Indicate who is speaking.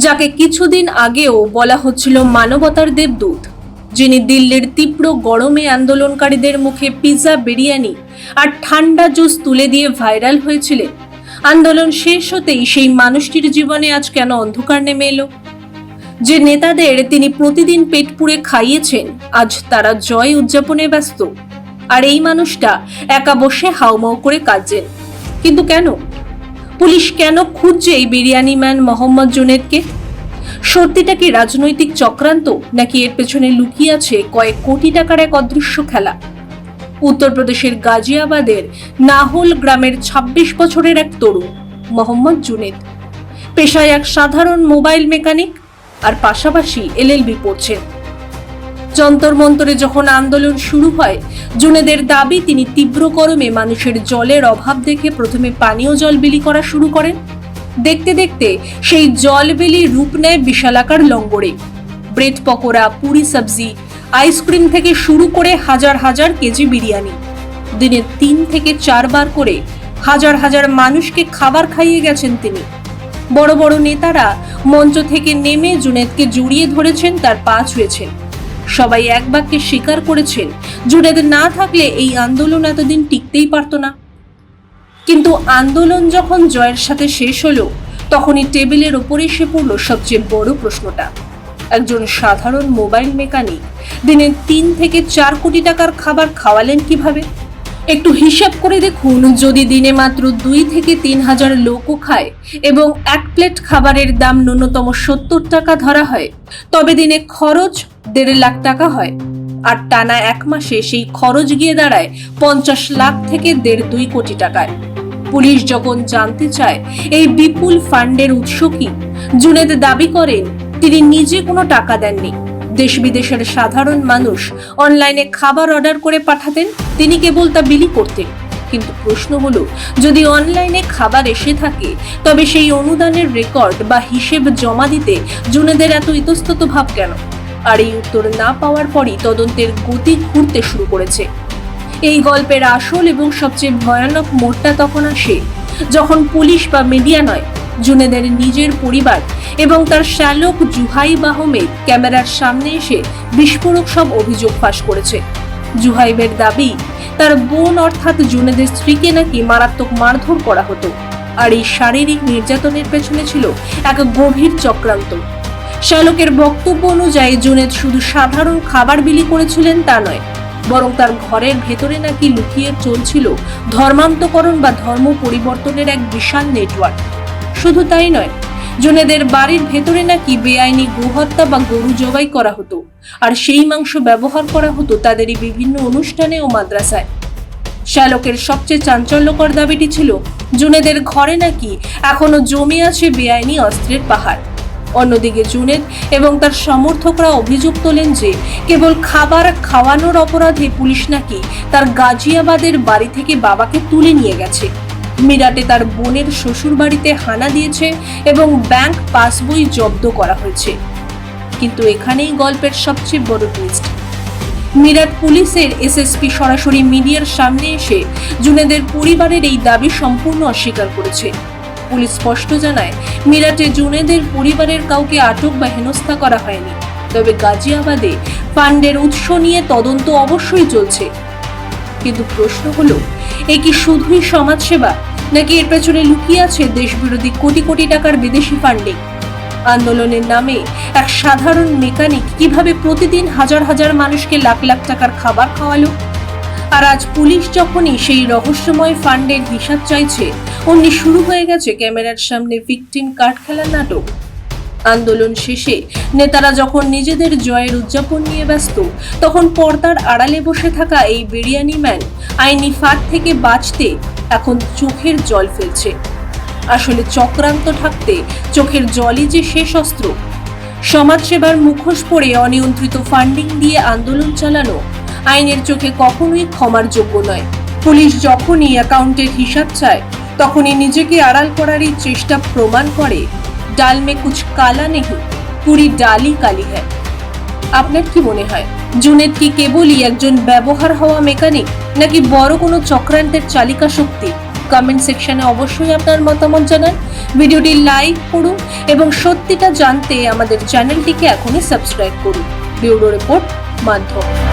Speaker 1: যাকে কিছুদিন আগেও বলা হচ্ছিল মানবতার দেবদূত, যিনি দিল্লির তীব্র গরমে আন্দোলনকারীদের মুখে পিৎজা, বিরিয়ানি আর ঠান্ডা জুস তুলে দিয়ে ভাইরাল হয়েছিলেন। আন্দোলন শেষ হতেই সেই মানুষটির জীবনে আজ কেন অন্ধকার নেমে এলো? যে নেতাদের তিনি প্রতিদিন পেট পুড়ে খাইয়েছেন, আজ তারা জয় উদযাপনে ব্যস্ত, আর এই মানুষটা একা বসে হাউমাউ করে কাঁদছেন। কিন্তু কেন? পুলিশ কেন খুঁজছে এই বিরিয়ানি ম্যান মোহাম্মদ জুনেদকে? সত্যিটা কি রাজনৈতিক চক্রান্ত, নাকি এর পেছনে লুকিয়ে আছে কয়েক কোটি টাকার এক অদৃশ্য খেলা? উত্তরপ্রদেশের গাজিয়াবাদের নাহল গ্রামের ২৬ বছরের এক তরুণ মোহাম্মদ জুনেদ পেশায় এক সাধারণ মোবাইল মেকানিক, আর পাশাপাশি এলএলবি পড়ছেন। যন্তর মন্তরে যখন আন্দোলন শুরু হয়, জুনেদের দাবি তিনি তীব্র গরমে মানুষের জলের অভাব দেখে প্রথমে পানীয় জল বিলি করা শুরু করেন। দেখতে দেখতে সেই জল বিলি রূপ নেয় বিশালাকার লঙ্গরে। ব্রেড পকোড়া, পুরি সবজি, আইসক্রিম থেকে শুরু করে হাজার হাজার কেজি বিরিয়ানি, দিনে ৩ থেকে ৪ বার করে হাজার হাজার মানুষকে খাবার খাইয়ে গেছেন তিনি। বড় বড় নেতারা মঞ্চ থেকে নেমে জুনেদকে জড়িয়ে ধরেছেন, তার পা ছুঁয়েছেন। সবাই এক বাক্যে স্বীকার করেছেন, জুনেদ না থাকলে এই আন্দোলন এতদিন টিকতেই পারত না। কিন্তু আন্দোলন যখন জয়ের সাথে শেষ হলো, তখনই টেবিলের ওপরে এসে পড়ল সবচেয়ে বড় প্রশ্নটা। একজন সাধারণ মোবাইল মেকানিক দিনে ৩ থেকে ৪ কোটি টাকার খাবার খাওয়ালেন কিভাবে? একটু হিসাব করে দেখুন, যদি দিনে মাত্র ২ থেকে ৩ হাজার লোকও খায় এবং এক প্লেট খাবারের দাম ন্যূনতম ৭০ টাকা ধরা হয়, তবে দিনে খরচ ১.৫ লাখ টাকা হয়। আর টানা ১ মাসে সেই খরচ গিয়ে দাঁড়ায় ৫০ লাখ থেকে ১.৫-২ কোটি টাকায়। পুলিশ যখন জানতে চায় এই বিপুল ফান্ডের উৎস কি, জুনেদ দাবি করেন তিনি নিজে কোনো টাকা দেননি। দেশ বিদেশের সাধারণ মানুষ অনলাইনে খাবার অর্ডার করে পাঠাতেন, তিনি কেবল তা বিলি করতেন। কিন্তু প্রশ্ন হলো, যদি অনলাইনে খাবার এসে থাকে, তবে সেই অনুদানের রেকর্ড বা হিসেব জমা দিতে জুনেদের এত ইতস্তত ভাব কেন? আর এই উত্তর না পাওয়ার পরই তদন্তের গতি ঘুরতে শুরু করেছে। এই গল্পের আসল এবং সবচেয়ে ভয়ানক মোড়টা তখন আসে যখন পুলিশ বা মিডিয়া নয়, জুনেদের নিজের পরিবার এবং তার শ্যালক জুহাইব আহমেদ ক্যামেরার সামনে এসে বিস্ফোরক সব অভিযোগ ফাঁস করেছে। জুহাইবের দাবি, তার বোন অর্থাৎ জুনেদের স্ত্রীকে নাকি মারাত্মক মারধর করা হতো, আর এই শারীরিক নির্যাতনের পেছনে ছিল এক গভীর চক্রান্ত। শ্যালকের বক্তব্য অনুযায়ী জুনেদ শুধু সাধারণ খাবার বিলি করেছিলেন তা নয়, বরং তার ঘরের ভেতরে নাকি লুকিয়ে চলছিল ধর্মান্তকরণ বা ধর্ম পরিবর্তনের এক বিশাল নেটওয়ার্ক। শুধু তাই নয়, জুনেদের বাড়ির ভেতরে নাকি বেআইনি গোহত্যা বা গরু জবাই করা হতো, আর সেই মাংস ব্যবহার করা হতো তাদেরই বিভিন্ন অনুষ্ঠানে ও মাদ্রাসায়। শ্যালকের সবচেয়ে চাঞ্চল্যকর দাবিটি ছিল, জুনেদের ঘরে নাকি এখনো জমে আছে বেআইনি অস্ত্রের পাহাড়। অন্যদিকে জুনেদ এবং তার সমর্থকরা অভিযোগ তোলেন যে কেবল খাবার খাওয়ানোর অপরাধে পুলিশ নাকি তার গাজিয়াবাদের বাড়ি থেকে বাবাকে তুলে নিয়ে গেছে, মিরাটে তার বোনের শ্বশুর বাড়িতে হানা দিয়েছে এবং ব্যাংক পাসবই জব্দ করা হয়েছে। কিন্তু এখানেই গল্পের সবচেয়ে বড় টুইস্ট। মিরাট পুলিশের এসএসপি সরাসরি মিডিয়ার সামনে এসে জুনেদের পরিবারের এই দাবি সম্পূর্ণ অস্বীকার করেছে। পুলিশ স্পষ্ট জানায়, মিরাটে জুনেদের পরিবারের কাউকে আটক বা হেনস্থা করা হয়নি, তবে গাজিয়াবাদে ফান্ডের উৎস নিয়ে তদন্ত অবশ্যই চলছে। কিন্তু প্রশ্ন হলো, এ কি শুধুই সমাজসেবা, নাকি এর পেছনে লুকিয়ে আছে দেশবিরোধী কোটি কোটি টাকার বিদেশি ফান্ডিং? আন্দোলনের নামে এক সাধারণ মেকানিক কিভাবে প্রতিদিন হাজার হাজার মানুষকে লাখ লাখ টাকার খাবার খাওয়ালো? আর আজ পুলিশ যখনই সেই রহস্যময় ফান্ডের হিসাব চাইছে, অমনি শুরু হয়ে গেছে ক্যামেরার সামনে ভিকটিম কার্ড খেলার নাটক। আন্দোলন শেষে নেতারা যখন নিজেদের জয়ের উদযাপন নিয়ে ব্যস্ত, তখন পর্দার আড়ালে বসে থাকা এই বিরিয়ানি ম্যান আইনি ফাঁদ থেকে বাঁচতে এখন চোখের জল ফেলছে। আসলে চক্রান্ত ঢাকতে চোখের জলই যে শেষ অস্ত্র। সমাজসেবার মুখোশ পরে অনিয়ন্ত্রিত ফান্ডিং দিয়ে আন্দোলন চালানো আইনের চোখে কখনোই ক্ষমার যোগ্য নয়। পুলিশ যখনই অ্যাকাউন্টের হিসাব চায়, তখনই নিজেকে আড়াল করারই চেষ্টা প্রমাণ করে, ডাল মে কুছ কালা নেহি, পুরি ডালই কালি হ্যায়। আপনার কি মনে হয়, জুনেদ কি কেবলই একজন ব্যবহার হওয়া মেকানিক, নাকি বড় কোনো চক্রান্তের চালিকা শক্তি? কমেন্ট সেকশনে অবশ্যই আপনার মতামত জানান, ভিডিওটি লাইক করুন এবং সত্যিটা জানতে আমাদের চ্যানেলটিকে এখনই সাবস্ক্রাইব করুন। ব্যুরো রিপোর্ট, মাধ্যম।